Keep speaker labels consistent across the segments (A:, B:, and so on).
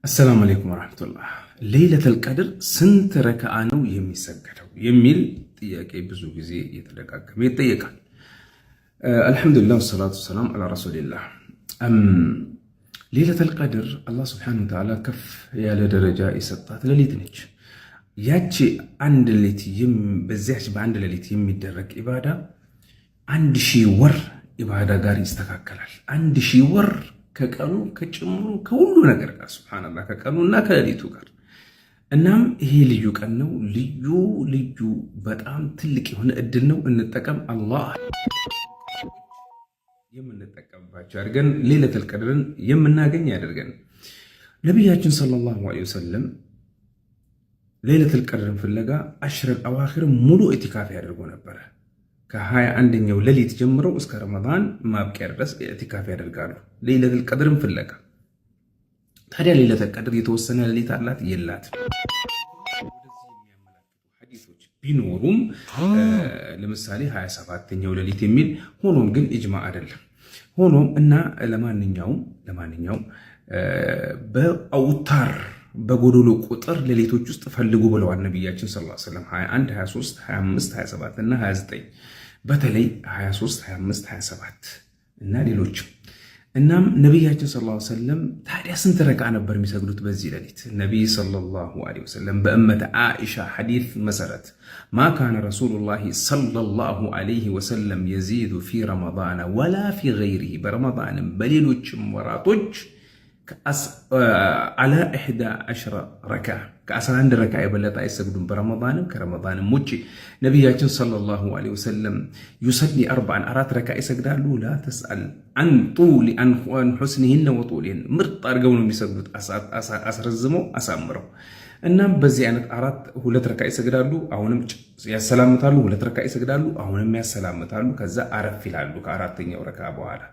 A: السلام عليكم ورحمة الله. ليلة القدر سنت ركعة የሚሰገደው የሚል ጥያቄ ብዙ ጊዜ እየተደጋገመ ይጠየቃል። አልሐምዱሊላህ ወሰላቱ ወሰላም አላ ረሱሊላህ። ليلة القدر አላህ ሱብሓነሁ ወተዓላ ከፍ ያለ ደረጃ የሰጣት ሌሊት ነች። ያቺ አንድ ሌሊት በዚያች በአንድ ሌሊት የሚደረግ ኢባዳ 1000 ወር ኢባዳ ጋር ይስተካከላል። 1000 ወር ከቀኑ ከጭምሩ ከሁሉ ነገር ጋር ሱብሃንአላህ ከቀኑና ከሌሊቱ ጋር። እናም ይሄ ልዩ ቀን ነው። ልዩ በጣም ትልቅ የሆነ እድል ነው። እንጠቀም። አላህ የምንጠቀምባቸው አድርገን ሌሊቱል ቀድርን የምናገኝ ያደርገን። ነቢያችን ሰለላሁ ዐለይሂ ወሰለም ሌሊቱል ቀድርን ፍለጋ አሽረል አዋኺር ሙሉ ኢቲካፍ ያደርጉ ነበረ። ከ21ኛው ሌሊት ጀምረው እስከ ረመዳን ማብቂያ ድረስ ኢዕቲካፍ ያደርጋሉ ሌሊቱል ቀድርን ፍለጋ። ታዲያ ሌሊቱል ቀድር የተወሰነ ሌሊት አላት የላትም? ሐዲሶች ቢኖሩም ለምሳሌ 27ኛው ሌሊት የሚል ሆኖም ግን ኢጅማዕ አይደለም። ሆኖም እና ለማንኛውም በአውታር በጎዶሎ ቁጥር ሌሊቶች ውስጥ ፈልጉ ብለዋል ነብያችን ሰለላሁ ዐለይሂ ወሰለም 21 23 25 27 እና 29 በተለይ 23 25 27 እና ሌሎችም። እናም ነብያችን ሰለላሁ ዐለይሂ ወሰለም ታዲያ ስንት ረካ ነበር የሚሰግዱት በዚህ ሌሊት? ነብይ ሰለላሁ ዐለይሂ ወሰለም በእመት አኢሻ ሐዲስ መሰረት ማ ካነ ረሱሉላህ ሰለላሁ ዐለይሂ ወሰለም የዚዱ ፊ ረመዳን ወላ ፊ ገይሪሂ በረመዳንም በሌሎችም ወራቶች አላ 11 ረካ ከ11 ረካ የበለጠ አይሰግዱም። በረመዳንም ከረመዳንም ውጪ ነቢያችን ሰለላሁ ዐለይሂ ወሰለም ዩሰሊ 4 ረካ ይሰግዳሉ። ላ ተስአል አን ጡሊ አን ሁስኒሂን ወጡሊሂን ምርጥ አድርገው ነው የሚሰግዱት፣ አስረዝመው አሳምረው። እናም በዚህ አይነት 2 ረካ ይሰግዳሉ፣ አሁንም ያሰላምታሉ፣ 2 ረካ ይሰግዳሉ፣ አሁንም ያሰላምታሉ። ከዛ አረፍ ይላሉ ከአራተኛው ረካ በኋላ።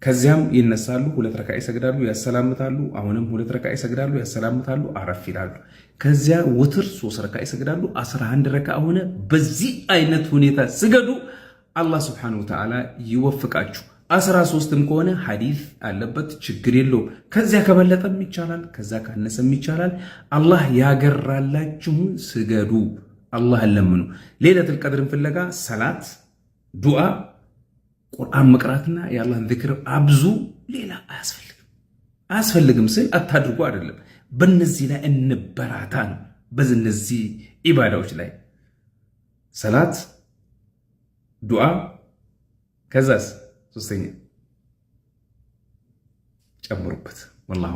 A: ከዚያም ይነሳሉ፣ 2 ረካ ይሰግዳሉ፣ ያሰላምታሉ፣ አሁንም 2 ረካ ይሰግዳሉ፣ ያሰላምታሉ፣ አረፍ ይላሉ። ከዚያ ውትር 3 ረካ ይሰግዳሉ፣ 11 ረካ ሆነ። በዚህ አይነት ሁኔታ ስገዱ፣ አላህ ሱብሓነሁ ወተዓላ ይወፍቃችሁ። 13ም ከሆነ ሐዲስ አለበት፣ ችግር የለውም። ከዚያ ከበለጠም ይቻላል፣ ከዛ ካነሰም ይቻላል። አላህ ያገራላችሁን ስገዱ፣ አላህን ለምኑ። ሌሊቱል ቀድርን ፍለጋ ሰላት፣ ዱዓ፣ ቁርአን መቅራትና የአላህን ዝክር አብዙ። ሌላ አያስፈልግም ስል አታድርጉ አይደለም። በእነዚህ ላይ እንበራታ ነው። በእነዚህ ኢባዳዎች ላይ ሰላት፣ ዱዓ፣ ከዛስ 3ኛ ጨምሩበት። ወላሂ